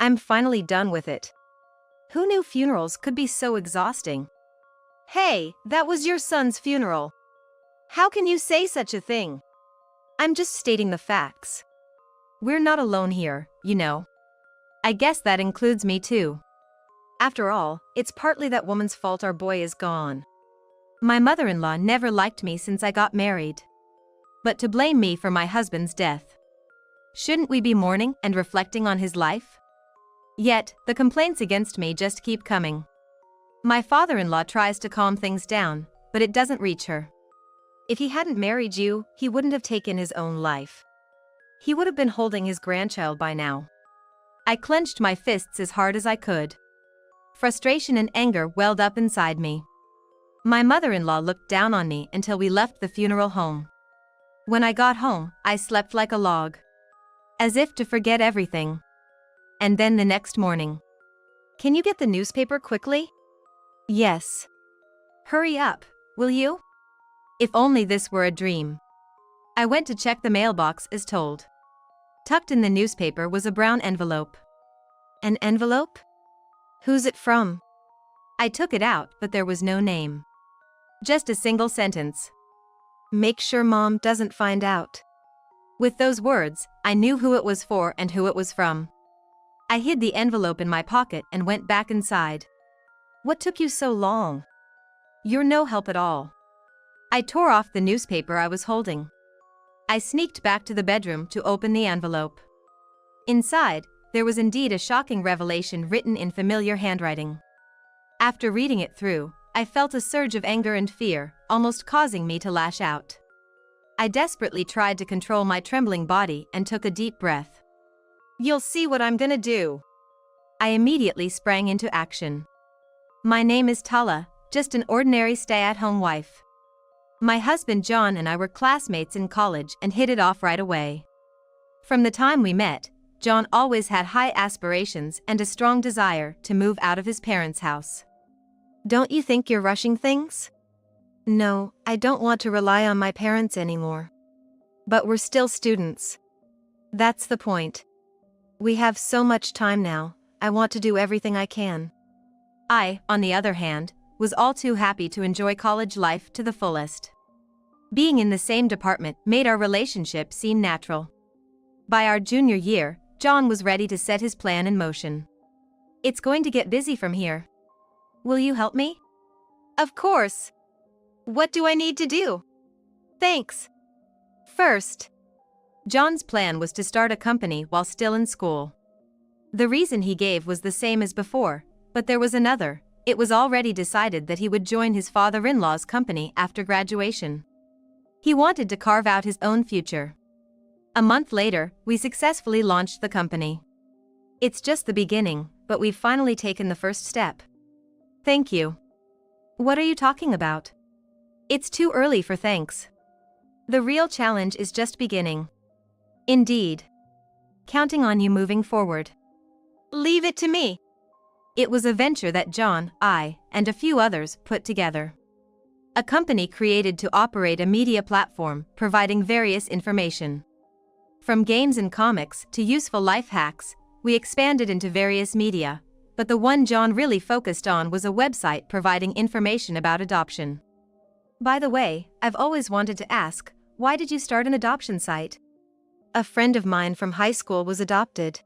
I'm finally done with it. Who knew funerals could be so exhausting? Hey, that was your son's funeral. How can you say such a thing? I'm just stating the facts. We're not alone here, you know. I guess that includes me too. After all, it's partly that woman's fault our boy is gone. My mother-in-law never liked me since I got married. But to blame me for my husband's death. Shouldn't we be mourning and reflecting on his life? Yet, the complaints against me just keep coming. My father-in-law tries to calm things down, but it doesn't reach her. If he hadn't married you, he wouldn't have taken his own life. He would have been holding his grandchild by now. I clenched my fists as hard as I could. Frustration and anger welled up inside me. My mother-in-law looked down on me until we left the funeral home. When I got home, I slept like a log. As if to forget everything. And then the next morning. Can you get the newspaper quickly? Yes. Hurry up, will you? If only this were a dream. I went to check the mailbox as told. Tucked in the newspaper was a brown envelope. An envelope? Who's it from? I took it out, but there was no name. Just a single sentence. Make sure Mom doesn't find out. With those words, I knew who it was for and who it was from. I hid the envelope in my pocket and went back inside. What took you so long? You're no help at all. I tore off the newspaper I was holding. I sneaked back to the bedroom to open the envelope. Inside, there was indeed a shocking revelation written in familiar handwriting. After reading it through, I felt a surge of anger and fear, almost causing me to lash out. I desperately tried to control my trembling body and took a deep breath. You'll see what I'm gonna do. I immediately sprang into action. My name is Tala, just an ordinary stay-at-home wife. My husband John and I were classmates in college and hit it off right away. From the time we met, John always had high aspirations and a strong desire to move out of his parents' house. Don't you think you're rushing things? No, I don't want to rely on my parents anymore. But we're still students. That's the point. We have so much time now, I want to do everything I can. I, on the other hand, was all too happy to enjoy college life to the fullest. Being in the same department made our relationship seem natural. By our junior year, John was ready to set his plan in motion. It's going to get busy from here. Will you help me? Of course. What do I need to do? Thanks. First, John's plan was to start a company while still in school. The reason he gave was the same as before, but there was another. It was already decided that he would join his father-in-law's company after graduation. He wanted to carve out his own future. A month later, we successfully launched the company. It's just the beginning, but we've finally taken the first step. Thank you. What are you talking about? It's too early for thanks. The real challenge is just beginning. Indeed. Counting on you moving forward. Leave it to me. It was a venture that John, I, and a few others put together. A company created to operate a media platform providing various information. From games and comics to useful life hacks, we expanded into various media, but the one John really focused on was a website providing information about adoption. By the way, I've always wanted to ask, why did you start an adoption site? A friend of mine from high school was adopted.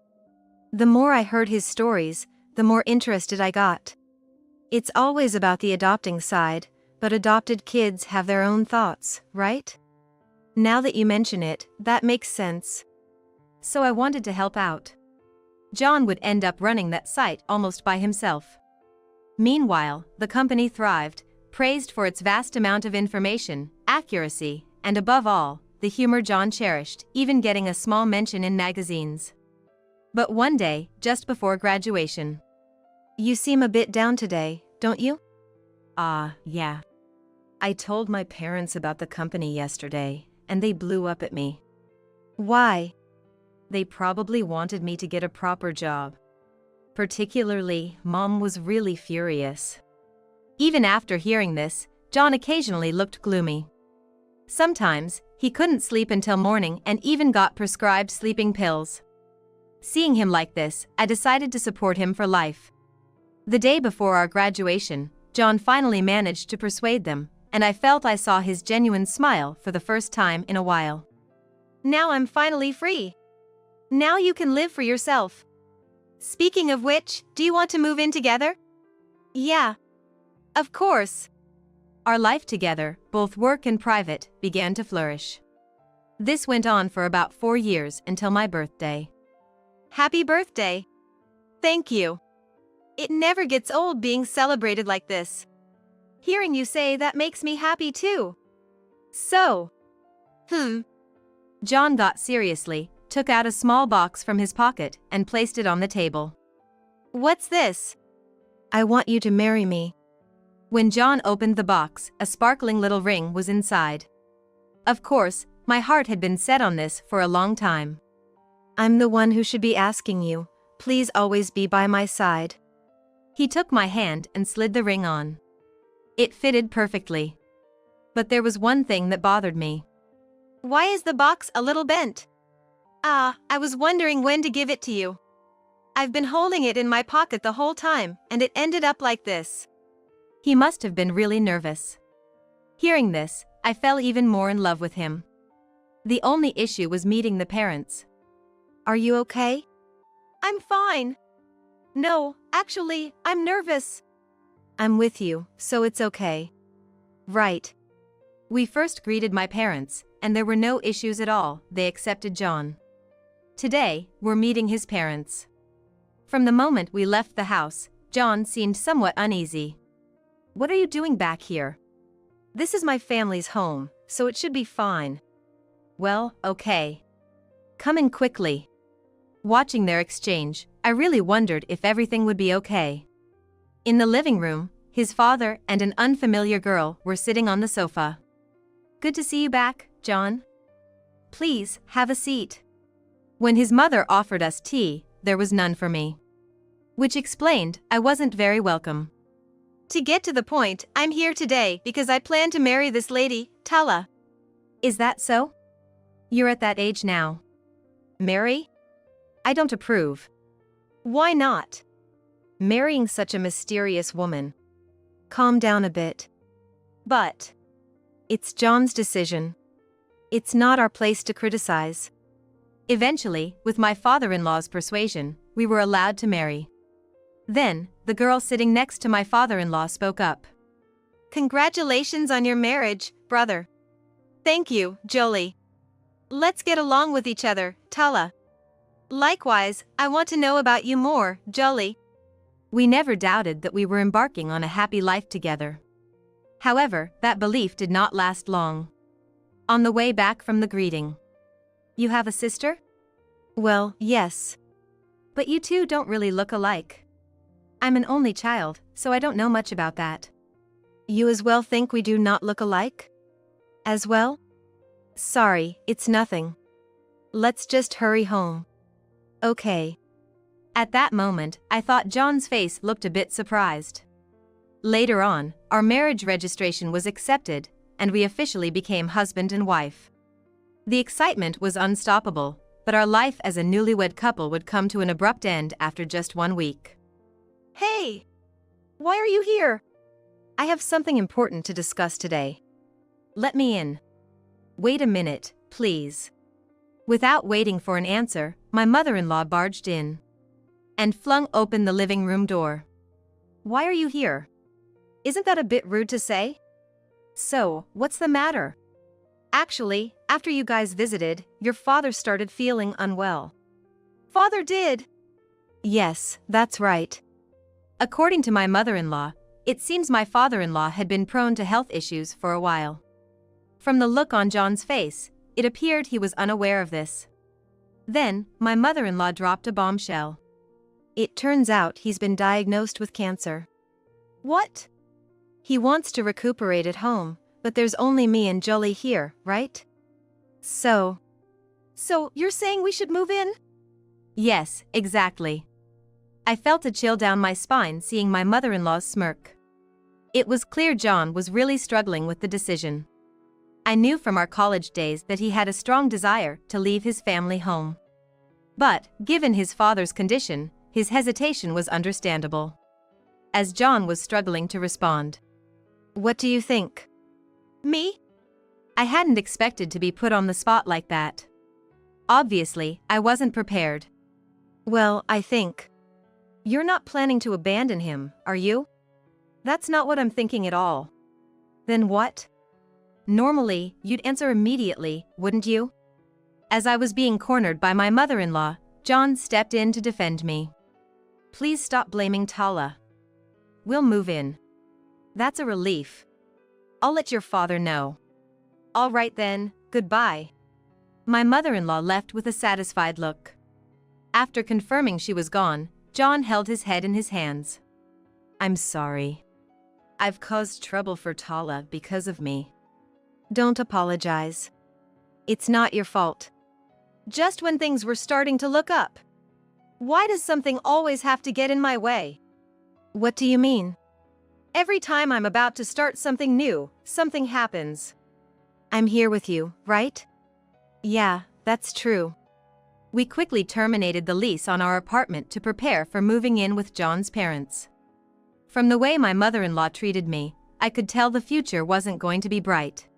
The more I heard his stories, the more interested I got. It's always about the adopting side, but adopted kids have their own thoughts, right? Now that you mention it, that makes sense. So I wanted to help out. John would end up running that site almost by himself. Meanwhile, the company thrived, praised for its vast amount of information, accuracy, and above all, the humor John cherished, even getting a small mention in magazines. But one day, just before graduation. You seem a bit down today, don't you? Yeah. I told my parents about the company yesterday, and they blew up at me. Why? They probably wanted me to get a proper job. Particularly, Mom was really furious. Even after hearing this, John occasionally looked gloomy. Sometimes, he couldn't sleep until morning and even got prescribed sleeping pills. Seeing him like this, I decided to support him for life. The day before our graduation, John finally managed to persuade them, and I felt I saw his genuine smile for the first time in a while. Now I'm finally free. Now you can live for yourself. Speaking of which, do you want to move in together? Yeah. Of course. Our life together, both work and private, began to flourish. This went on for about 4 years until my birthday. Happy birthday! Thank you. It never gets old being celebrated like this. Hearing you say that makes me happy too. So. John got seriously, took out a small box from his pocket and placed it on the table. What's this? I want you to marry me. When John opened the box, a sparkling little ring was inside. Of course, my heart had been set on this for a long time. I'm the one who should be asking you, please always be by my side. He took my hand and slid the ring on. It fitted perfectly. But there was one thing that bothered me. Why is the box a little bent? I was wondering when to give it to you. I've been holding it in my pocket the whole time, and it ended up like this. He must have been really nervous. Hearing this, I fell even more in love with him. The only issue was meeting the parents. Are you okay? I'm fine. No, actually, I'm nervous. I'm with you, so it's okay. Right. We first greeted my parents, and there were no issues at all, they accepted John. Today, we're meeting his parents. From the moment we left the house, John seemed somewhat uneasy. What are you doing back here? This is my family's home, so it should be fine. Well, okay. Come in quickly. Watching their exchange, I really wondered if everything would be okay. In the living room, his father and an unfamiliar girl were sitting on the sofa. Good to see you back, John. Please, have a seat. When his mother offered us tea, there was none for me. Which explained I wasn't very welcome. To get to the point, I'm here today because I plan to marry this lady, Tala. Is that so? You're at that age now. Marry? I don't approve. Why not? Marrying such a mysterious woman. Calm down a bit. But it's John's decision. It's not our place to criticize. Eventually, with my father-in-law's persuasion, we were allowed to marry. Then, the girl sitting next to my father-in-law spoke up. Congratulations on your marriage, brother. Thank you, Jolie. Let's get along with each other, Tala. Likewise, I want to know about you more, Jolie. We never doubted that we were embarking on a happy life together. However, that belief did not last long. On the way back from the greeting. You have a sister? Well, yes. But you two don't really look alike. I'm an only child, so I don't know much about that. You as well think we do not look alike? As well? Sorry, it's nothing. Let's just hurry home. Okay. At that moment, I thought John's face looked a bit surprised. Later on, our marriage registration was accepted, and we officially became husband and wife. The excitement was unstoppable, but our life as a newlywed couple would come to an abrupt end after just 1 week. Hey! Why are you here? I have something important to discuss today. Let me in. Wait a minute, please. Without waiting for an answer, my mother-in-law barged in and flung open the living room door. Why are you here? Isn't that a bit rude to say? So, what's the matter? Actually, after you guys visited, your father started feeling unwell. Father did? Yes, that's right. According to my mother-in-law, it seems my father-in-law had been prone to health issues for a while. From the look on John's face, it appeared he was unaware of this. Then, my mother-in-law dropped a bombshell. It turns out he's been diagnosed with cancer. What? He wants to recuperate at home, but there's only me and Jolie here, right? So you're saying we should move in? Yes, exactly. I felt a chill down my spine seeing my mother-in-law's smirk. It was clear John was really struggling with the decision. I knew from our college days that he had a strong desire to leave his family home. But, given his father's condition, his hesitation was understandable. As John was struggling to respond. "What do you think?" "Me?" I hadn't expected to be put on the spot like that. Obviously, I wasn't prepared. "Well, I think. You're not planning to abandon him, are you?" "That's not what I'm thinking at all." "Then what?" "Normally, you'd answer immediately, wouldn't you?" As I was being cornered by my mother-in-law, John stepped in to defend me. "Please stop blaming Tala. We'll move in." "That's a relief. I'll let your father know." "All right then, goodbye." My mother-in-law left with a satisfied look. After confirming she was gone, John held his head in his hands. "I'm sorry. I've caused trouble for Tala because of me." "Don't apologize. It's not your fault." "Just when things were starting to look up. Why does something always have to get in my way?" "What do you mean?" "Every time I'm about to start something new, something happens." "I'm here with you, right?" "Yeah, that's true." We quickly terminated the lease on our apartment to prepare for moving in with John's parents. From the way my mother-in-law treated me, I could tell the future wasn't going to be bright.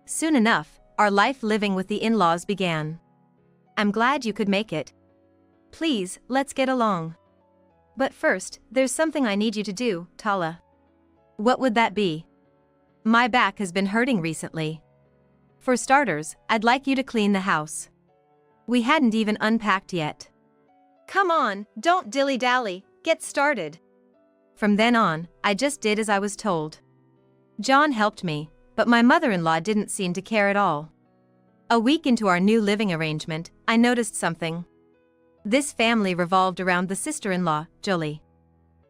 Soon enough, our life living with the in-laws began. "I'm glad you could make it. Please, let's get along. But first, there's something I need you to do, Tala." "What would that be?" "My back has been hurting recently. For starters, I'd like you to clean the house." We hadn't even unpacked yet. "Come on, don't dilly-dally, get started." From then on, I just did as I was told. John helped me, but my mother-in-law didn't seem to care at all. A week into our new living arrangement, I noticed something. This family revolved around the sister-in-law, Jolie.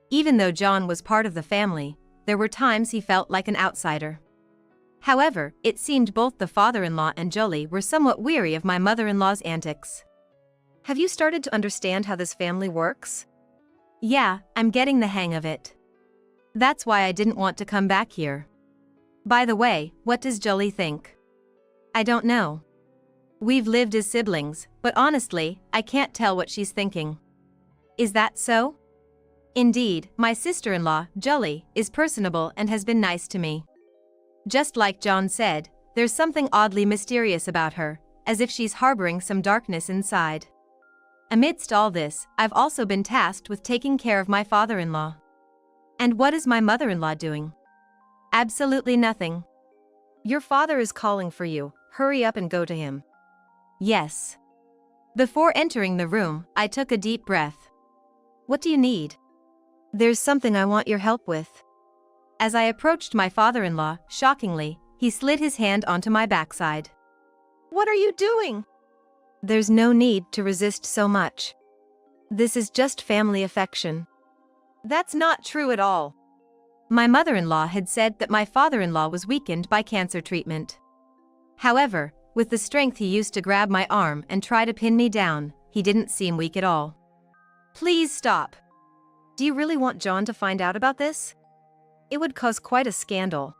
Even though John was part of the family, there were times he felt like an outsider. However, it seemed both the father-in-law and Jolie were somewhat weary of my mother-in-law's antics. "Have you started to understand how this family works?" "Yeah, I'm getting the hang of it. That's why I didn't want to come back here." "By the way, what does Jolie think?" "I don't know. We've lived as siblings, but honestly, I can't tell what she's thinking." "Is that so?" "Indeed, my sister-in-law, Jolie, is personable and has been nice to me. Just like John said, there's something oddly mysterious about her, as if she's harboring some darkness inside." Amidst all this, I've also been tasked with taking care of my father-in-law. And what is my mother-in-law doing? Absolutely nothing. "Your father is calling for you, hurry up and go to him." "Yes." Before entering the room, I took a deep breath. "What do you need?" "There's something I want your help with." As I approached my father-in-law, shockingly, he slid his hand onto my backside. "What are you doing?" "There's no need to resist so much. This is just family affection." "That's not true at all." My mother-in-law had said that my father-in-law was weakened by cancer treatment. However, with the strength he used to grab my arm and try to pin me down, he didn't seem weak at all. "Please stop. Do you really want John to find out about this? It would cause quite a scandal."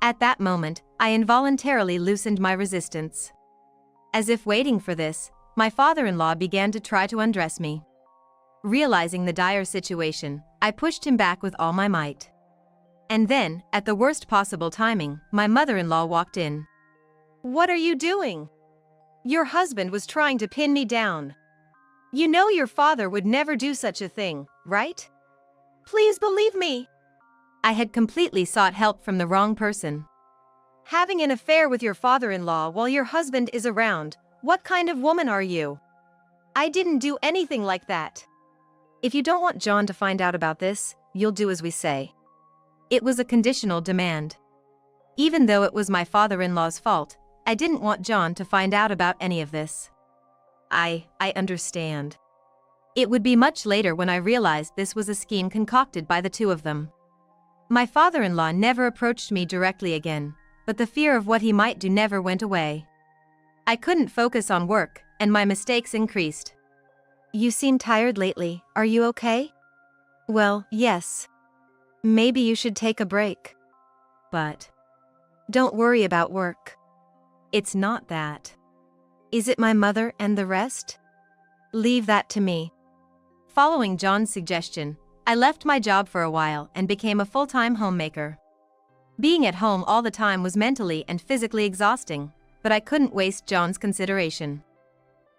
At that moment, I involuntarily loosened my resistance. As if waiting for this, my father-in-law began to try to undress me. Realizing the dire situation, I pushed him back with all my might. And then, at the worst possible timing, my mother-in-law walked in. "What are you doing? Your husband was trying to pin me down. You know your father would never do such a thing, right? Please believe me." I had completely sought help from the wrong person. "Having an affair with your father-in-law while your husband is around, what kind of woman are you?" "I didn't do anything like that." "If you don't want John to find out about this, you'll do as we say." It was a conditional demand. Even though it was my father-in-law's fault, I didn't want John to find out about any of this. I understand." It would be much later when I realized this was a scheme concocted by the two of them. My father-in-law never approached me directly again, but the fear of what he might do never went away. I couldn't focus on work, and my mistakes increased. "You seem tired lately, are you okay?" "Well, yes. Maybe you should take a break." "But..." "Don't worry about work. It's not that." "Is it my mother and the rest?" Leave that to me. Following John's suggestion, I left my job for a while and became a full-time homemaker. Being at home all the time was mentally and physically exhausting, but I couldn't waste John's consideration.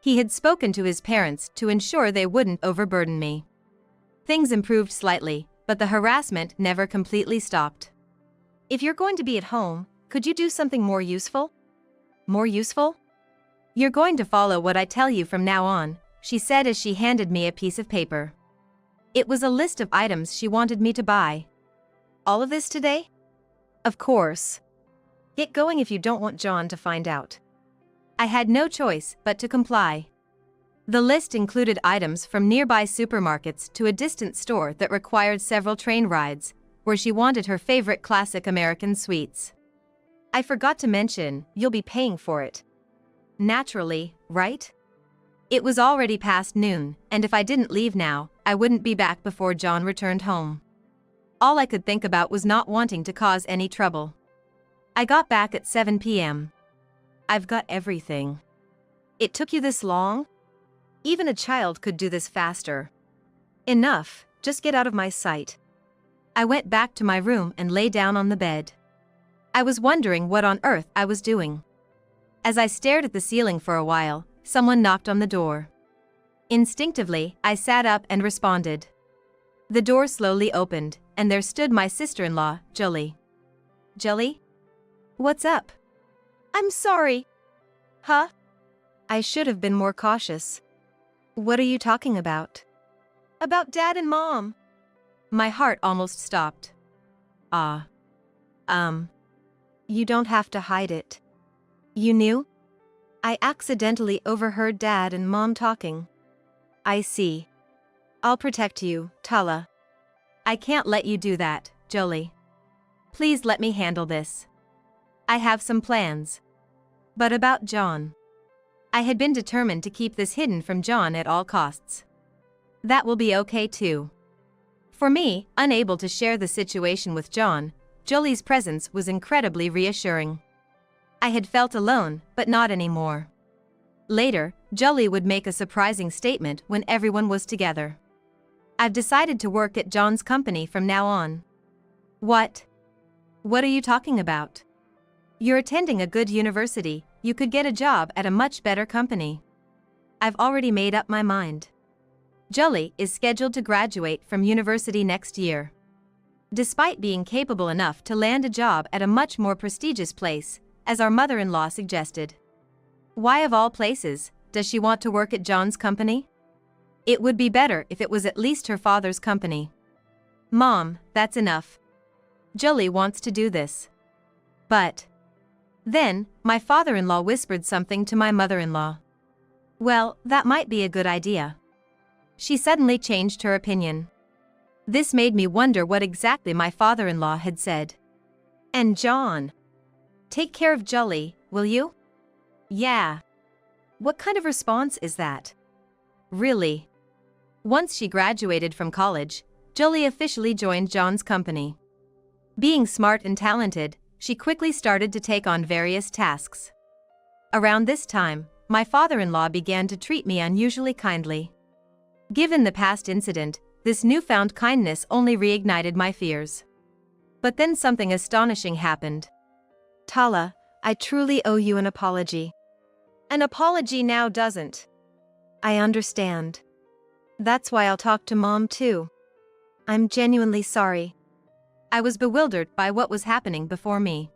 He had spoken to his parents to ensure they wouldn't overburden me. Things improved slightly, but the harassment never completely stopped. If you're going to be at home, could you do something more useful? More useful? You're going to follow what I tell you from now on, she said as she handed me a piece of paper. It was a list of items she wanted me to buy. All of this today? Of course. Get going if you don't want John to find out. I had no choice but to comply. The list included items from nearby supermarkets to a distant store that required several train rides, where she wanted her favorite classic American sweets. I forgot to mention, you'll be paying for it. Naturally, right? It was already past noon, and if I didn't leave now, I wouldn't be back before John returned home. All I could think about was not wanting to cause any trouble. I got back at 7 p.m. I've got everything. It took you this long? Even a child could do this faster. Enough, just get out of my sight. I went back to my room and lay down on the bed. I was wondering what on earth I was doing. As I stared at the ceiling for a while, someone knocked on the door. Instinctively, I sat up and responded. The door slowly opened, and there stood my sister-in-law, Julie. Julie? What's up? I'm sorry. Huh? I should have been more cautious. What are you talking about? About Dad and Mom. My heart almost stopped. You don't have to hide it. You knew? I accidentally overheard Dad and Mom talking. I see. I'll protect you, Tala. I can't let you do that, Jolie. Please let me handle this. I have some plans. But about John. I had been determined to keep this hidden from John at all costs. That will be okay too. For me, unable to share the situation with John, Jolie's presence was incredibly reassuring. I had felt alone, but not anymore. Later, Jolie would make a surprising statement when everyone was together. I've decided to work at John's company from now on. What? What are you talking about? You're attending a good university, you could get a job at a much better company. I've already made up my mind. Jolie is scheduled to graduate from university next year. Despite being capable enough to land a job at a much more prestigious place, as our mother-in-law suggested. Why of all places, does she want to work at John's company? It would be better if it was at least her father's company. Mom, that's enough. Jolie wants to do this. But. Then, my father-in-law whispered something to my mother-in-law. Well, that might be a good idea. She suddenly changed her opinion. This made me wonder what exactly my father-in-law had said. And John. Take care of Jolie, will you? Yeah. What kind of response is that? Really? Once she graduated from college, Jolie officially joined John's company. Being smart and talented, she quickly started to take on various tasks. Around this time, my father-in-law began to treat me unusually kindly. Given the past incident, this newfound kindness only reignited my fears. But then something astonishing happened. Tala, I truly owe you an apology. An apology now doesn't. I understand. That's why I'll talk to Mom too. I'm genuinely sorry. I was bewildered by what was happening before me.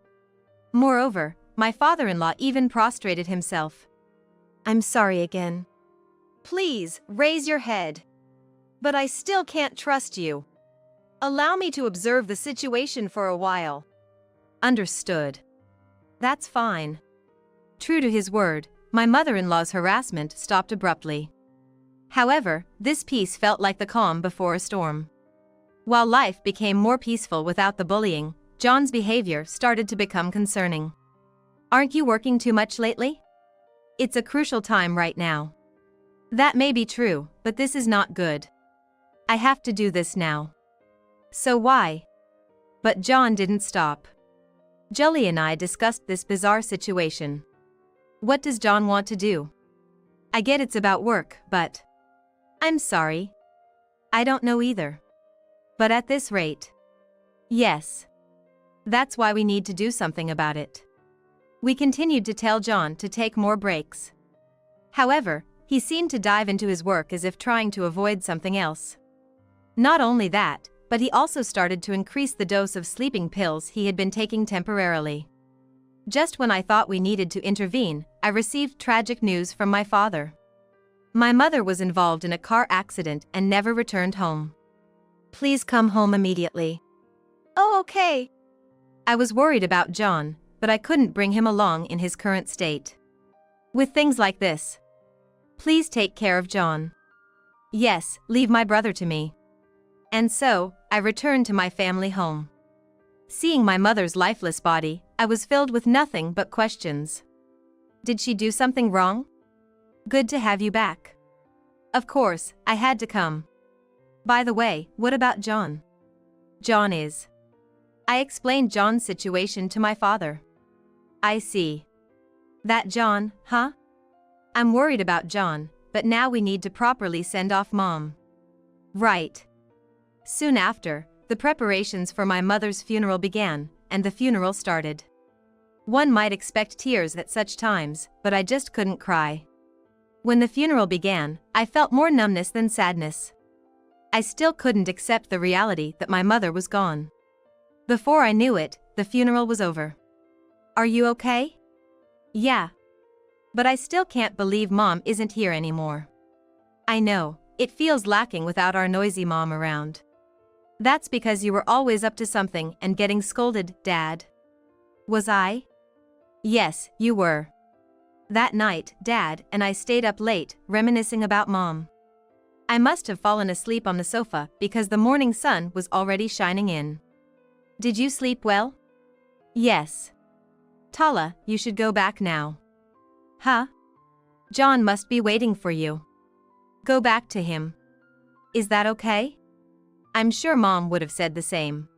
Moreover, my father-in-law even prostrated himself. I'm sorry again. Please, raise your head. But I still can't trust you. Allow me to observe the situation for a while. Understood. That's fine. True to his word, my mother-in-law's harassment stopped abruptly. However, this peace felt like the calm before a storm. While life became more peaceful without the bullying, John's behavior started to become concerning. Aren't you working too much lately? It's a crucial time right now. That may be true, but this is not good. I have to do this now. So why? But John didn't stop. Jolie and I discussed this bizarre situation. What does John want to do? I get it's about work, but I'm sorry. I don't know either. But at this rate, yes. That's why we need to do something about it. We continued to tell John to take more breaks. However, he seemed to dive into his work as if trying to avoid something else. Not only that, but he also started to increase the dose of sleeping pills he had been taking temporarily. Just when I thought we needed to intervene, I received tragic news from my father. My mother was involved in a car accident and never returned home. Please come home immediately. Oh, okay. I was worried about John, but I couldn't bring him along in his current state. With things like this, please take care of John. Yes, leave my brother to me. And so, I returned to my family home. Seeing my mother's lifeless body, I was filled with nothing but questions. Did she do something wrong? Good to have you back. Of course, I had to come. By the way, what about John? John is. I explained John's situation to my father. I see. That John, huh? I'm worried about John, but now we need to properly send off Mom. Right. Soon after, the preparations for my mother's funeral began, and the funeral started. One might expect tears at such times, but I just couldn't cry. When the funeral began, I felt more numbness than sadness. I still couldn't accept the reality that my mother was gone. Before I knew it, the funeral was over. Are you okay? Yeah. But I still can't believe Mom isn't here anymore. I know, it feels lacking without our noisy mom around. That's because you were always up to something and getting scolded, Dad. Was I? Yes, you were. That night, Dad and I stayed up late, reminiscing about Mom. I must have fallen asleep on the sofa because the morning sun was already shining in. Did you sleep well? Yes. Tala, you should go back now. Huh? John must be waiting for you. Go back to him. Is that okay? I'm sure Mom would have said the same.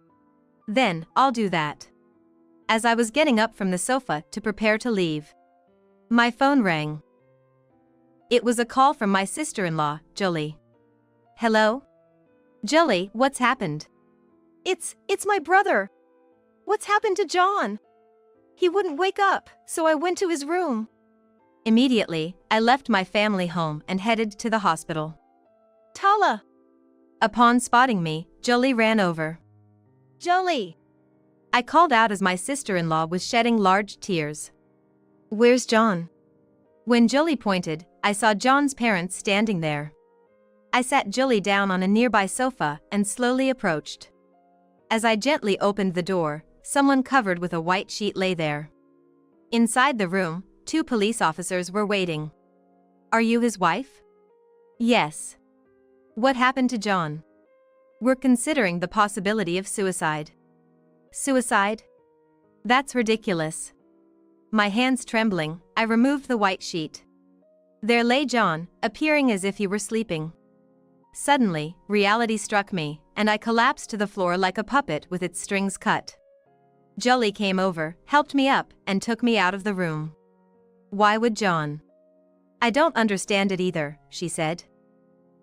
Then, I'll do that. As I was getting up from the sofa to prepare to leave, my phone rang. It was a call from my sister-in-law, Jolie. Hello? Jolie, what's happened? It's my brother. What's happened to John? He wouldn't wake up, so I went to his room. Immediately, I left my family home and headed to the hospital. Tala! Upon spotting me, Jolie ran over. Jolie! I called out as my sister-in-law was shedding large tears. Where's John? When Jolie pointed, I saw John's parents standing there. I sat Jolie down on a nearby sofa and slowly approached. As I gently opened the door, someone covered with a white sheet lay there. Inside the room, 2 police officers were waiting. Are you his wife? Yes. What happened to John? We're considering the possibility of suicide. Suicide? That's ridiculous. My hands trembling, I removed the white sheet. There lay John, appearing as if he were sleeping. Suddenly, reality struck me, and I collapsed to the floor like a puppet with its strings cut. Jolie came over, helped me up, and took me out of the room. Why would John? I don't understand it either, she said.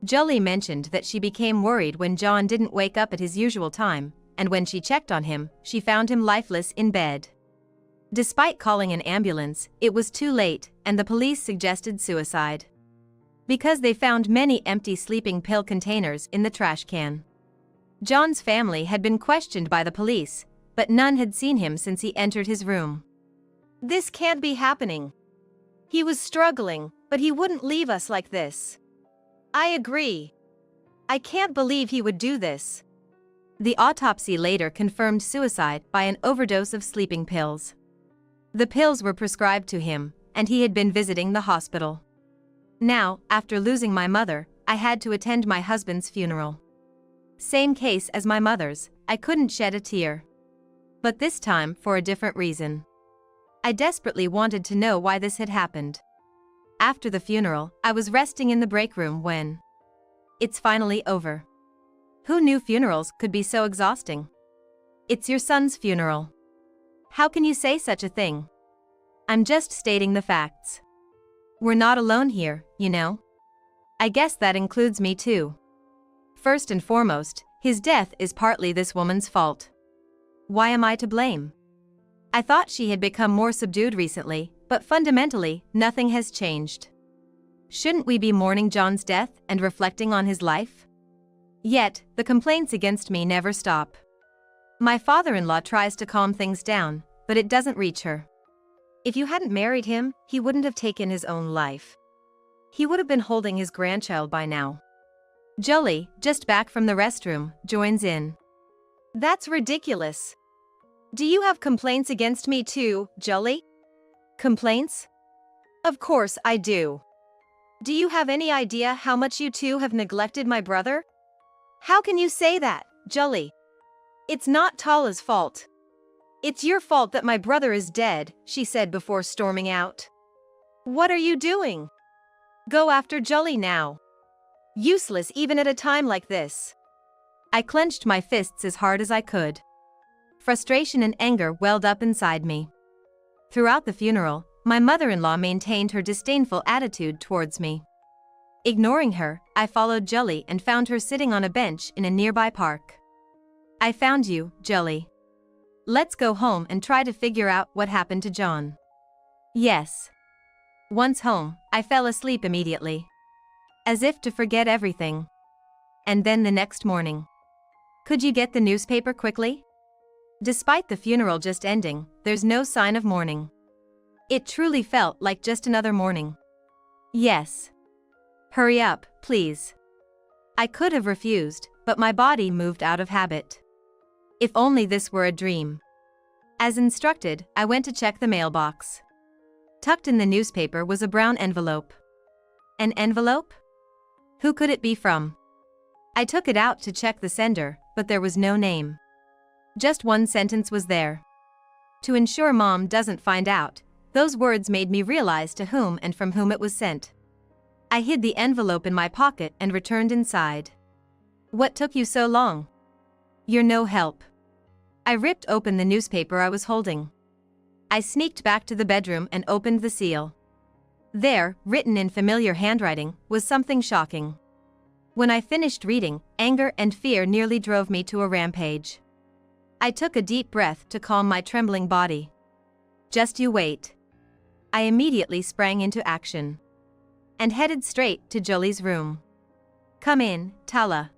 Jolie mentioned that she became worried when John didn't wake up at his usual time, and when she checked on him, she found him lifeless in bed. Despite calling an ambulance, it was too late, and the police suggested suicide. Because they found many empty sleeping pill containers in the trash can. John's family had been questioned by the police, but none had seen him since he entered his room. This can't be happening. He was struggling, but he wouldn't leave us like this. I agree. I can't believe he would do this. The autopsy later confirmed suicide by an overdose of sleeping pills. The pills were prescribed to him, and he had been visiting the hospital. Now, after losing my mother, I had to attend my husband's funeral. Same case as my mother's, I couldn't shed a tear. But this time for a different reason. I desperately wanted to know why this had happened. After the funeral, I was resting in the break room when it's finally over. Who knew funerals could be so exhausting? It's your son's funeral. How can you say such a thing? I'm just stating the facts. We're not alone here, you know. I guess that includes me too. First and foremost, his death is partly this woman's fault. Why am I to blame? I thought she had become more subdued recently, but fundamentally, nothing has changed. Shouldn't we be mourning John's death and reflecting on his life? Yet, the complaints against me never stop. My father-in-law tries to calm things down, but it doesn't reach her. If you hadn't married him, he wouldn't have taken his own life. He would have been holding his grandchild by now. Jolie, just back from the restroom, joins in. That's ridiculous. Do you have complaints against me too, Jolie? Complaints? Of course I do. Do you have any idea how much you two have neglected my brother? How can you say that, Jolie? It's not Tala's fault. It's your fault that my brother is dead, she said before storming out. What are you doing? Go after Jolie now. Useless even at a time like this. I clenched my fists as hard as I could. Frustration and anger welled up inside me. Throughout the funeral, my mother-in-law maintained her disdainful attitude towards me. Ignoring her, I followed Jolie and found her sitting on a bench in a nearby park. I found you, Jolie. Let's go home and try to figure out what happened to John. Yes. Once home, I fell asleep immediately. As if to forget everything. And then the next morning. Could you get the newspaper quickly? Despite the funeral just ending, there's no sign of mourning. It truly felt like just another morning. Yes. Hurry up, please. I could have refused, but my body moved out of habit. If only this were a dream. As instructed, I went to check the mailbox. Tucked in the newspaper was a brown envelope. An envelope? Who could it be from? I took it out to check the sender, but there was no name. Just one sentence was there. To ensure Mom doesn't find out, those words made me realize to whom and from whom it was sent. I hid the envelope in my pocket and returned inside. What took you so long? You're no help. I ripped open the newspaper I was holding. I sneaked back to the bedroom and opened the seal. There, written in familiar handwriting, was something shocking. When I finished reading, anger and fear nearly drove me to a rampage. I took a deep breath to calm my trembling body. Just you wait. I immediately sprang into action. And headed straight to Jolie's room. Come in, Tala.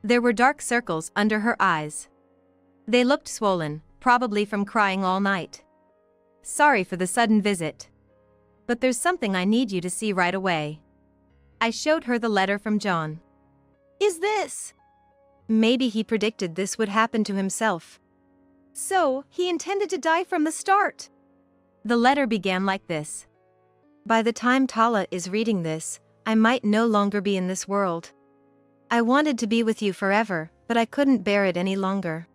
There were dark circles under her eyes. They looked swollen, probably from crying all night. Sorry for the sudden visit. But there's something I need you to see right away. I showed her the letter from John. Is this? Maybe he predicted this would happen to himself. So, he intended to die from the start. The letter began like this. By the time Tala is reading this, I might no longer be in this world. I wanted to be with you forever, but I couldn't bear it any longer.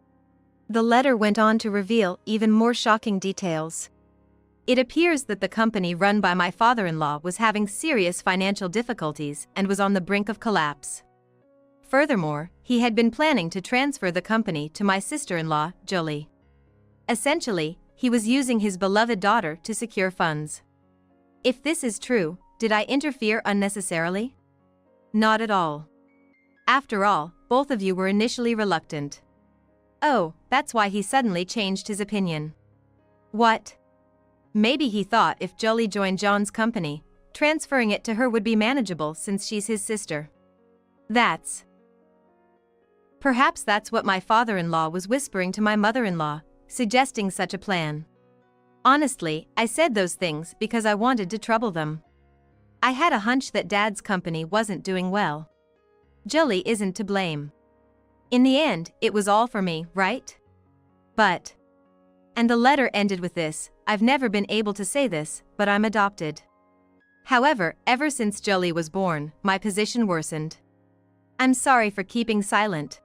The letter went on to reveal even more shocking details. It appears that the company run by my father-in-law was having serious financial difficulties and was on the brink of collapse. Furthermore, he had been planning to transfer the company to my sister-in-law, Jolie. Essentially, he was using his beloved daughter to secure funds. If this is true, did I interfere unnecessarily? Not at all. After all, both of you were initially reluctant. Oh, that's why he suddenly changed his opinion. What? Maybe he thought if Jolie joined John's company, transferring it to her would be manageable since she's his sister. Perhaps that's what my father-in-law was whispering to my mother-in-law, suggesting such a plan. Honestly, I said those things because I wanted to trouble them. I had a hunch that Dad's company wasn't doing well. Jolie isn't to blame. In the end, it was all for me, right? But. And the letter ended with this, I've never been able to say this, but I'm adopted. However, ever since Jolie was born, my position worsened. I'm sorry for keeping silent.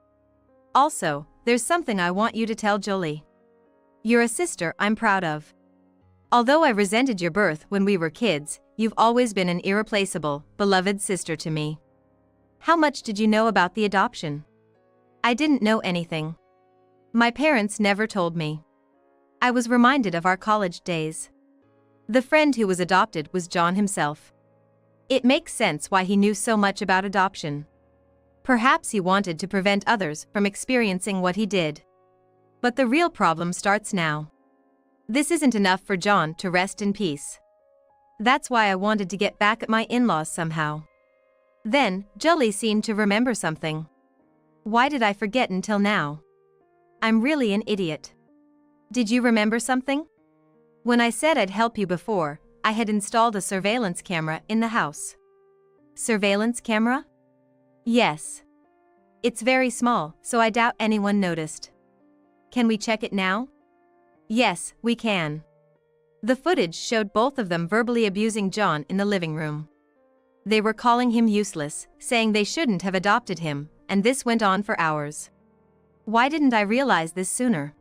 Also, there's something I want you to tell Jolie. You're a sister I'm proud of. Although I resented your birth when we were kids, you've always been an irreplaceable, beloved sister to me. How much did you know about the adoption? I didn't know anything. My parents never told me. I was reminded of our college days. The friend who was adopted was John himself. It makes sense why he knew so much about adoption. Perhaps he wanted to prevent others from experiencing what he did. But the real problem starts now. This isn't enough for John to rest in peace. That's why I wanted to get back at my in-laws somehow. Then, Julie seemed to remember something. Why did I forget until now? I'm really an idiot. Did you remember something? When I said I'd help you before, I had installed a surveillance camera in the house. Surveillance camera? Yes. It's very small, so I doubt anyone noticed. Can we check it now? Yes, we can. The footage showed both of them verbally abusing John in the living room. They were calling him useless, saying they shouldn't have adopted him, and this went on for hours. Why didn't I realize this sooner?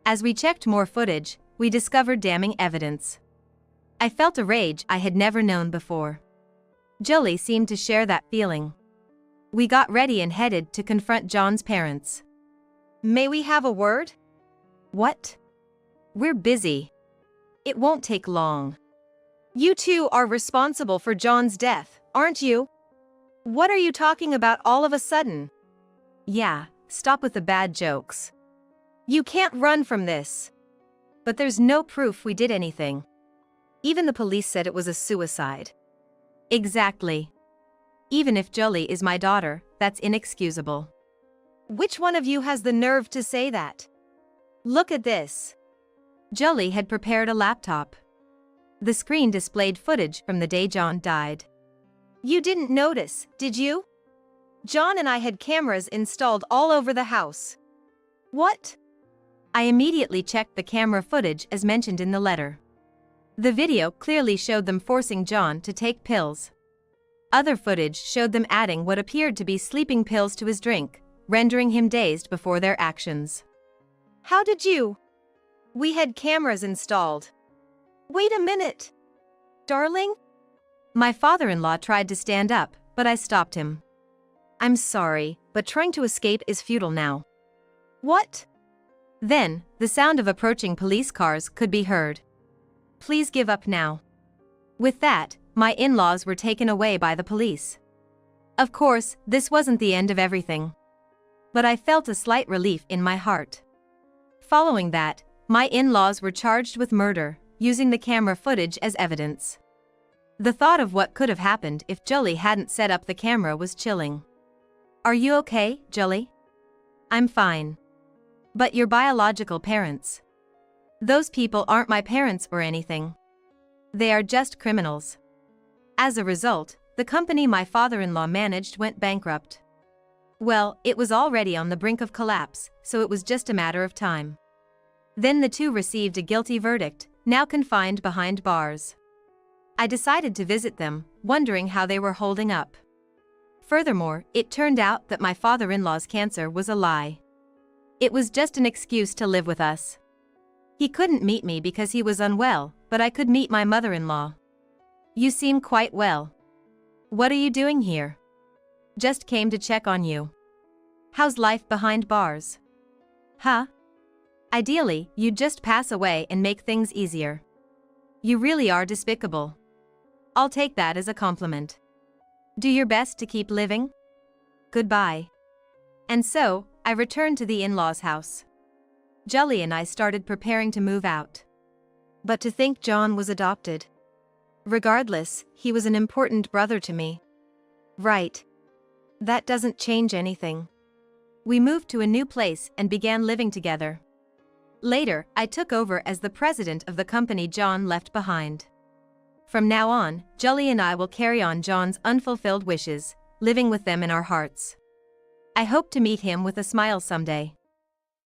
As we checked more footage, we discovered damning evidence. I felt a rage I had never known before. Julie seemed to share that feeling. We got ready and headed to confront John's parents. May we have a word? What? We're busy. It won't take long. You two are responsible for John's death, aren't you? What are you talking about all of a sudden? Yeah, stop with the bad jokes. You can't run from this. But there's no proof we did anything. Even the police said it was a suicide. Exactly. Even if Julie is my daughter, that's inexcusable. Which one of you has the nerve to say that? Look at this. Julie had prepared a laptop. The screen displayed footage from the day John died. You didn't notice, did you? John and I had cameras installed all over the house. What? I immediately checked the camera footage as mentioned in the letter. The video clearly showed them forcing John to take pills. Other footage showed them adding what appeared to be sleeping pills to his drink, rendering him dazed before their actions. How did you? We had cameras installed. Wait a minute. Darling? My father-in-law tried to stand up, but I stopped him. I'm sorry, but trying to escape is futile now. What? Then, the sound of approaching police cars could be heard. Please give up now. With that, my in-laws were taken away by the police. Of course, this wasn't the end of everything. But I felt a slight relief in my heart. Following that, my in-laws were charged with murder, using the camera footage as evidence. The thought of what could have happened if Julie hadn't set up the camera was chilling. Are you okay, Julie? I'm fine. But your biological parents? Those people aren't my parents or anything. They are just criminals. As a result, the company my father-in-law managed went bankrupt. Well, it was already on the brink of collapse, so it was just a matter of time. Then the two received a guilty verdict, now confined behind bars. I decided to visit them, wondering how they were holding up. Furthermore, it turned out that my father-in-law's cancer was a lie. It was just an excuse to live with us. He couldn't meet me because he was unwell, but I could meet my mother-in-law. You seem quite well. What are you doing here? Just came to check on you. How's life behind bars? Huh? Ideally, you'd just pass away and make things easier. You really are despicable. I'll take that as a compliment. Do your best to keep living. Goodbye. And so, I returned to the in-laws' house. Julie and I started preparing to move out. But to think John was adopted. Regardless, he was an important brother to me. Right. That doesn't change anything. We moved to a new place and began living together. Later, I took over as the president of the company John left behind. From now on, Julie and I will carry on John's unfulfilled wishes, living with them in our hearts. I hope to meet him with a smile someday.